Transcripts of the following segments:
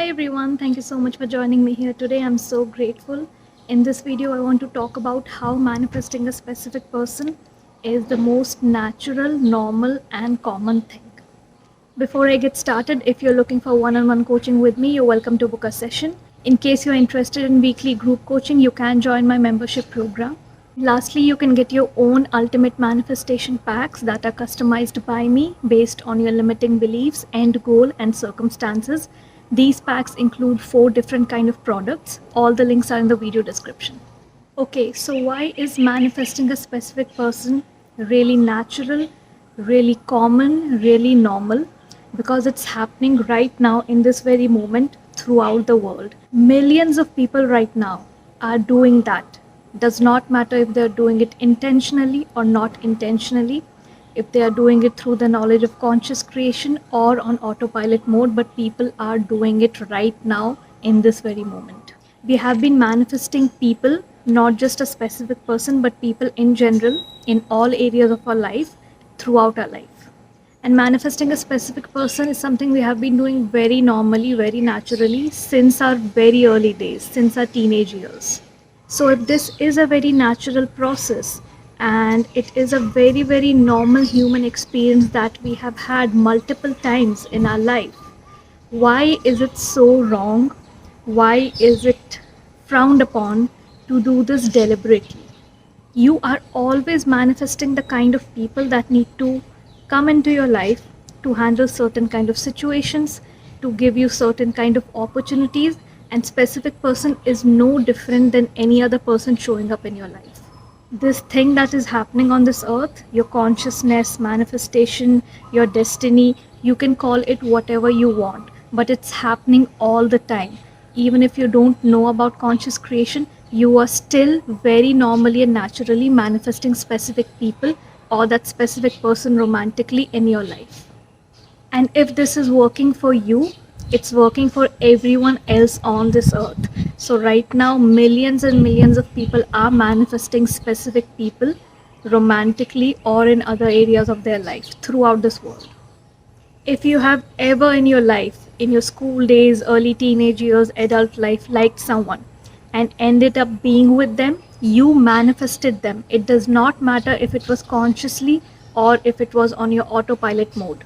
Hi everyone, thank you so much for joining me here today. I'm so grateful. In this video, I want to talk about how manifesting a specific person is the most natural, normal, and common thing. Before I get started, if you're looking for one-on-one coaching with me, you're welcome to book a session. In case you're interested in weekly group coaching, you can join my membership program. Lastly, you can get your own ultimate manifestation packs that are customized by me based on your limiting beliefs, end goal, and circumstances. These packs include 4 different kind of products. All the links are in the video description. Okay, so why is manifesting a specific person really natural, really common, really normal? Because it's happening right now in this very moment throughout the world. Millions of people right now are doing that. Does not matter if they're doing it intentionally or not intentionally, if they are doing it through the knowledge of conscious creation or on autopilot mode, but people are doing it right now in this very moment. We have been manifesting people, not just a specific person, but people in general in all areas of our life throughout our life. And manifesting a specific person is something we have been doing very normally, very naturally since our very early days, since our teenage years. So if this is a very natural process and it is a very, very normal human experience that we have had multiple times in our life, why is it so wrong? Why is it frowned upon to do this deliberately? You are always manifesting the kind of people that need to come into your life to handle certain kind of situations, to give you certain kind of opportunities, and specific person is no different than any other person showing up in your life. This thing that is happening on this earth, your consciousness, manifestation, your destiny, you can call it whatever you want, but it's happening all the time. Even if you don't know about conscious creation, you are still very normally and naturally manifesting specific people or that specific person romantically in your life. And if this is working for you, it's working for everyone else on this earth. So right now, millions and millions of people are manifesting specific people romantically or in other areas of their life throughout this world. If you have ever in your life, in your school days, early teenage years, adult life, liked someone and ended up being with them, you manifested them. It does not matter if it was consciously or if it was on your autopilot mode.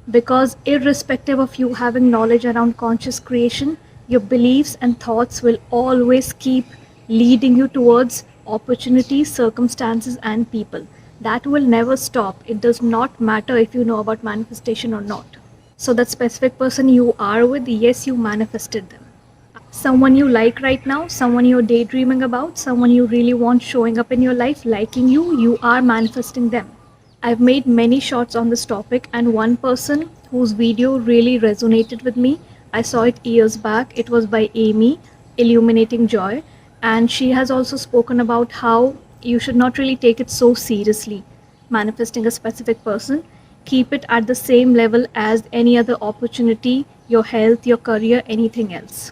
Because irrespective of you having knowledge around conscious creation, your beliefs and thoughts will always keep leading you towards opportunities, circumstances, and people. That will never stop. It does not matter if you know about manifestation or not. So that specific person you are with, yes, you manifested them. Someone you like right now, someone you're daydreaming about, someone you really want showing up in your life, liking you, you are manifesting them. I've made many shorts on this topic, and one person whose video really resonated with me, I saw it years back. It was by Amy, Illuminating Joy, and she has also spoken about how you should not really take it so seriously, manifesting a specific person. Keep it at the same level as any other opportunity, your health, your career, anything else.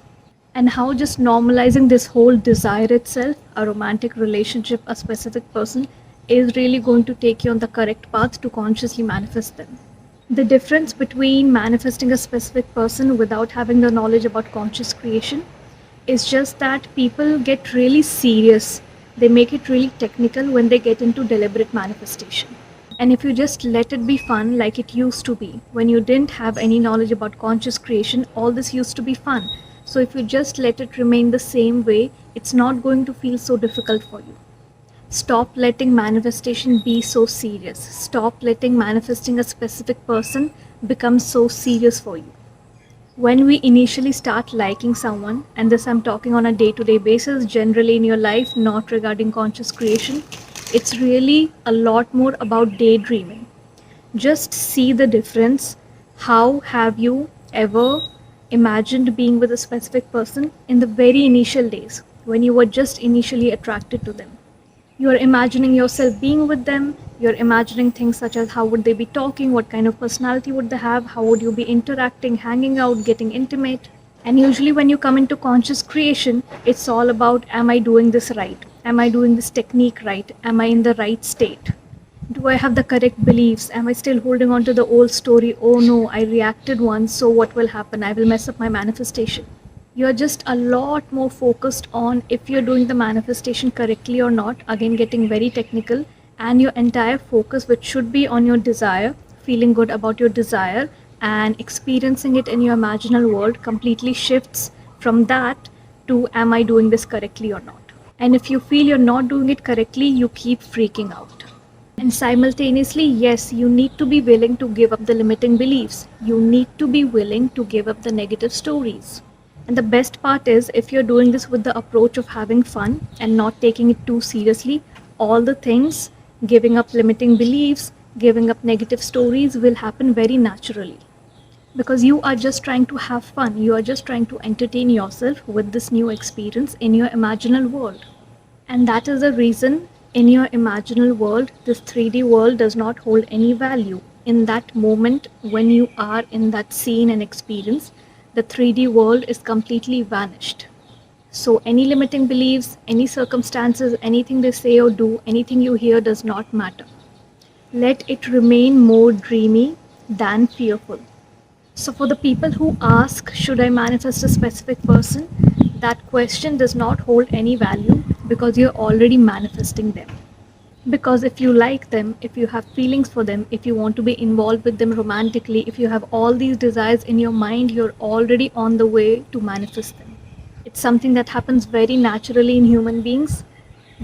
And how just normalizing this whole desire itself, a romantic relationship, a specific person, is really going to take you on the correct path to consciously manifest them. The difference between manifesting a specific person without having the knowledge about conscious creation is just that people get really serious. They make it really technical when they get into deliberate manifestation. And if you just let it be fun like it used to be, when you didn't have any knowledge about conscious creation, all this used to be fun. So if you just let it remain the same way, it's not going to feel so difficult for you. Stop letting manifestation be so serious. Stop letting manifesting a specific person become so serious for you. When we initially start liking someone, and this I'm talking on a day-to-day basis, generally in your life, not regarding conscious creation, it's really a lot more about daydreaming. Just see the difference. How have you ever imagined being with a specific person in the very initial days when you were just initially attracted to them? You're imagining yourself being with them, you're imagining things such as how would they be talking, what kind of personality would they have, how would you be interacting, hanging out, getting intimate. And usually when you come into conscious creation, it's all about, am I doing this right? Am I doing this technique right? Am I in the right state? Do I have the correct beliefs? Am I still holding on to the old story? Oh no, I reacted once, so what will happen? I will mess up my manifestation. You're just a lot more focused on if you're doing the manifestation correctly or not, again getting very technical, and your entire focus, which should be on your desire, feeling good about your desire and experiencing it in your imaginal world, completely shifts from that to am I doing this correctly or not. And if you feel you're not doing it correctly, you keep freaking out. And simultaneously, yes, you need to be willing to give up the limiting beliefs. You need to be willing to give up the negative stories. And the best part is, if you're doing this with the approach of having fun and not taking it too seriously, all the things, giving up limiting beliefs, giving up negative stories, will happen very naturally. Because you are just trying to have fun, you are just trying to entertain yourself with this new experience in your imaginal world. And that is the reason in your imaginal world, this 3D world does not hold any value. In that moment, when you are in that scene and experience, the 3D world is completely vanished. So any limiting beliefs, any circumstances, anything they say or do, anything you hear does not matter. Let it remain more dreamy than fearful. So for the people who ask, should I manifest a specific person? That question does not hold any value because you're already manifesting them. Because if you like them, if you have feelings for them, if you want to be involved with them romantically, if you have all these desires in your mind, you're already on the way to manifest them. It's something that happens very naturally in human beings.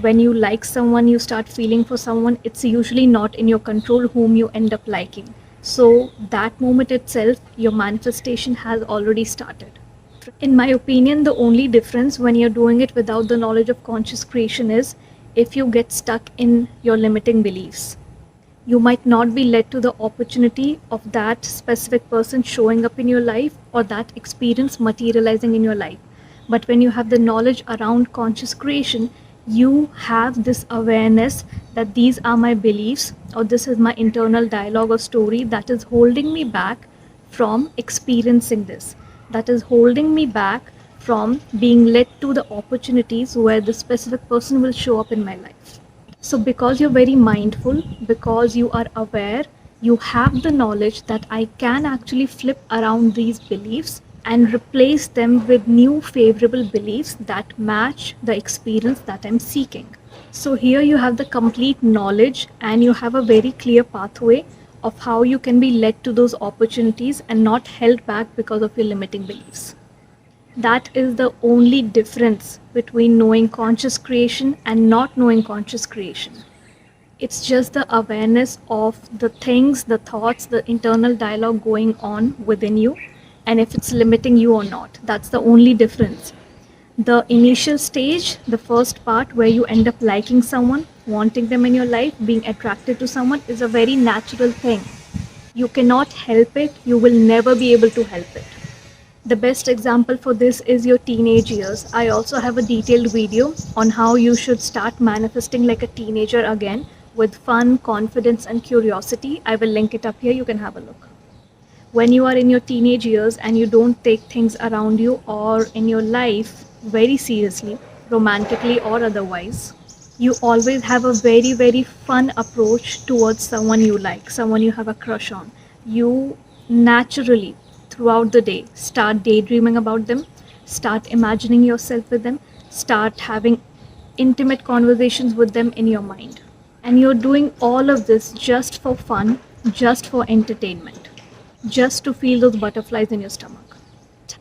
When you like someone, you start feeling for someone, it's usually not in your control whom you end up liking. So that moment itself, your manifestation has already started. In my opinion, the only difference when you're doing it without the knowledge of conscious creation is if you get stuck in your limiting beliefs. You might not be led to the opportunity of that specific person showing up in your life or that experience materializing in your life. But when you have the knowledge around conscious creation, you have this awareness that these are my beliefs or this is my internal dialogue or story that is holding me back from experiencing this, that is holding me back from being led to the opportunities where the specific person will show up in my life. So because you're very mindful, because you are aware, you have the knowledge that I can actually flip around these beliefs and replace them with new favorable beliefs that match the experience that I'm seeking. So here you have the complete knowledge and you have a very clear pathway of how you can be led to those opportunities and not held back because of your limiting beliefs. That is the only difference between knowing conscious creation and not knowing conscious creation. It's just the awareness of the things, the thoughts, the internal dialogue going on within you, and if it's limiting you or not. That's the only difference. The initial stage, the first part where you end up liking someone, wanting them in your life, being attracted to someone, is a very natural thing. You cannot help it, you will never be able to help it. The best example for this is your teenage years. I also have a detailed video on how you should start manifesting like a teenager again with fun, confidence, and curiosity. I will link it up here, you can have a look. When you are in your teenage years and you don't take things around you or in your life very seriously, romantically or otherwise, you always have a very, very fun approach towards someone you like, someone you have a crush on. You naturally, throughout the day, start daydreaming about them, start imagining yourself with them, start having intimate conversations with them in your mind. And you're doing all of this just for fun, just for entertainment, just to feel those butterflies in your stomach.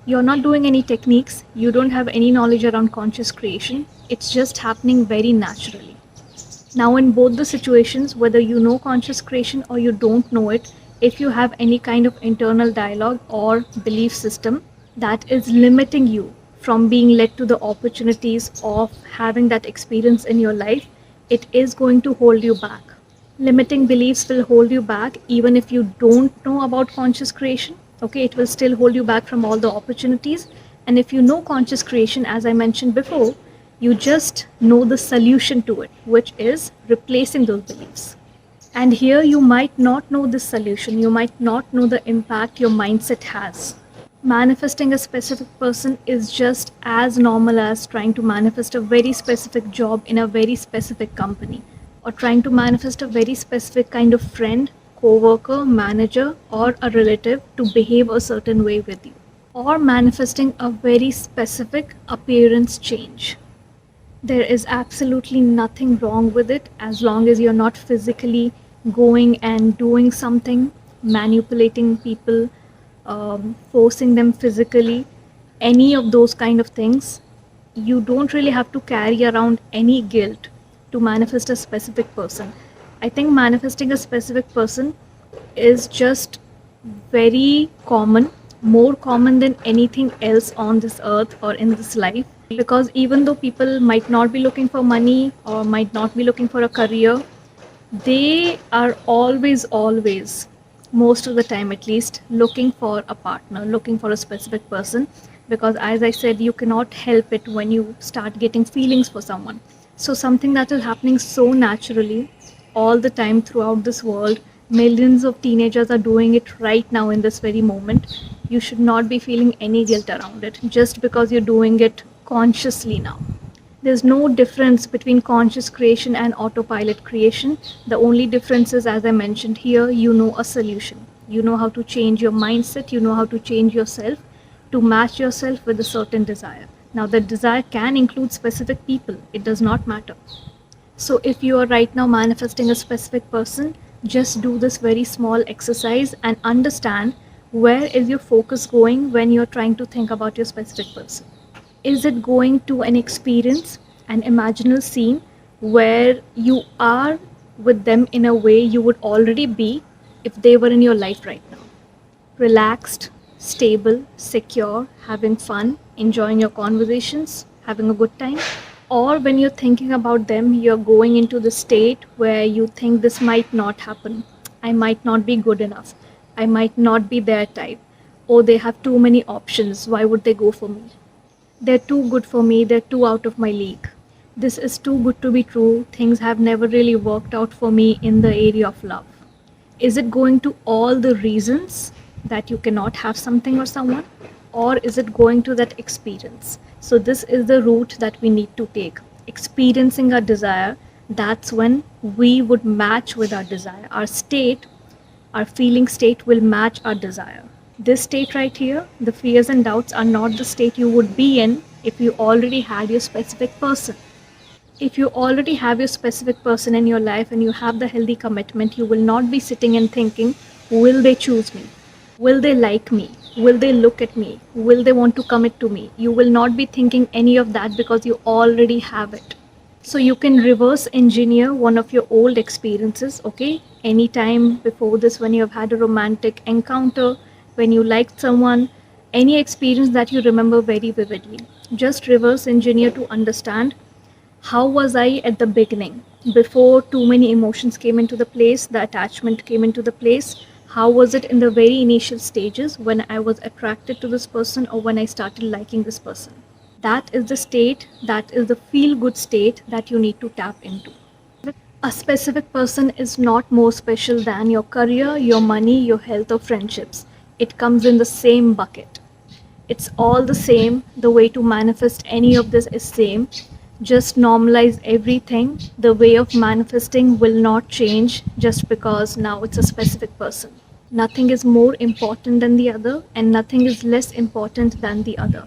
You're not doing any techniques, you don't have any knowledge around conscious creation, it's just happening very naturally. Now in both the situations, whether you know conscious creation or you don't know it, if you have any kind of internal dialogue or belief system that is limiting you from being led to the opportunities of having that experience in your life, it is going to hold you back. Limiting beliefs will hold you back even if you don't know about conscious creation. Okay, it will still hold you back from all the opportunities. And if you know conscious creation, as I mentioned before, you just know the solution to it, which is replacing those beliefs. And here you might not know this solution, you might not know the impact your mindset has. Manifesting a specific person is just as normal as trying to manifest a very specific job in a very specific company. or trying to manifest a very specific kind of friend, co-worker, manager, or a relative to behave a certain way with you, or manifesting a very specific appearance change. There is absolutely nothing wrong with it as long as you're not physically going and doing something, manipulating people, forcing them physically, any of those kind of things. You don't really have to carry around any guilt to manifest a specific person. I think manifesting a specific person is just very common, more common than anything else on this earth or in this life. Because even though people might not be looking for money or might not be looking for a career, they are always, most of the time at least, looking for a partner, looking for a specific person. Because as I said, you cannot help it when you start getting feelings for someone. So something that is happening so naturally all the time throughout this world, millions of teenagers are doing it right now in this very moment. You should not be feeling any guilt around it just because you're doing it consciously now. There's no difference between conscious creation and autopilot creation. The only difference is, as I mentioned here, you know a solution. You know how to change your mindset, you know how to change yourself to match yourself with a certain desire. Now, the desire can include specific people, it does not matter. So, if you are right now manifesting a specific person, just do this very small exercise and understand where is your focus going when you're trying to think about your specific person. Is it going to an experience, an imaginal scene where you are with them in a way you would already be if they were in your life right now? Relaxed, stable, secure, having fun, enjoying your conversations, having a good time? Or when you're thinking about them, you're going into the state where you think this might not happen. I might not be good enough. I might not be their type. Or they have too many options. Why would they go for me? They're too good for me, they're too out of my league. This is too good to be true. Things have never really worked out for me in the area of love. Is it going to all the reasons that you cannot have something or someone? Or is it going to that experience? So, this is the route that we need to take. Experiencing our desire, that's when we would match with our desire. Our state, our feeling state will match our desire. This state right here, the fears and doubts are not the state you would be in if you already had your specific person. If you already have your specific person in your life and you have the healthy commitment, you will not be sitting and thinking, will they choose me? Will they like me? Will they look at me? Will they want to commit to me? You will not be thinking any of that because you already have it. So you can reverse engineer one of your old experiences, okay? Anytime before this, when you have had a romantic encounter, when you liked someone, any experience that you remember very vividly. Just reverse engineer to understand, how was I at the beginning? Before too many emotions came into the place, the attachment came into the place. How was it in the very initial stages when I was attracted to this person or when I started liking this person? That is the state, that is the feel good state that you need to tap into. A specific person is not more special than your career, your money, your health, or friendships. It comes in the same bucket. It's all the same. The way to manifest any of this is same. Just normalize everything. The way of manifesting will not change just because now it's a specific person. Nothing is more important than the other, and nothing is less important than the other.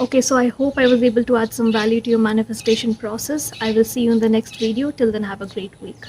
Okay, so I hope I was able to add some value to your manifestation process. I will see you in the next video. Till then, have a great week.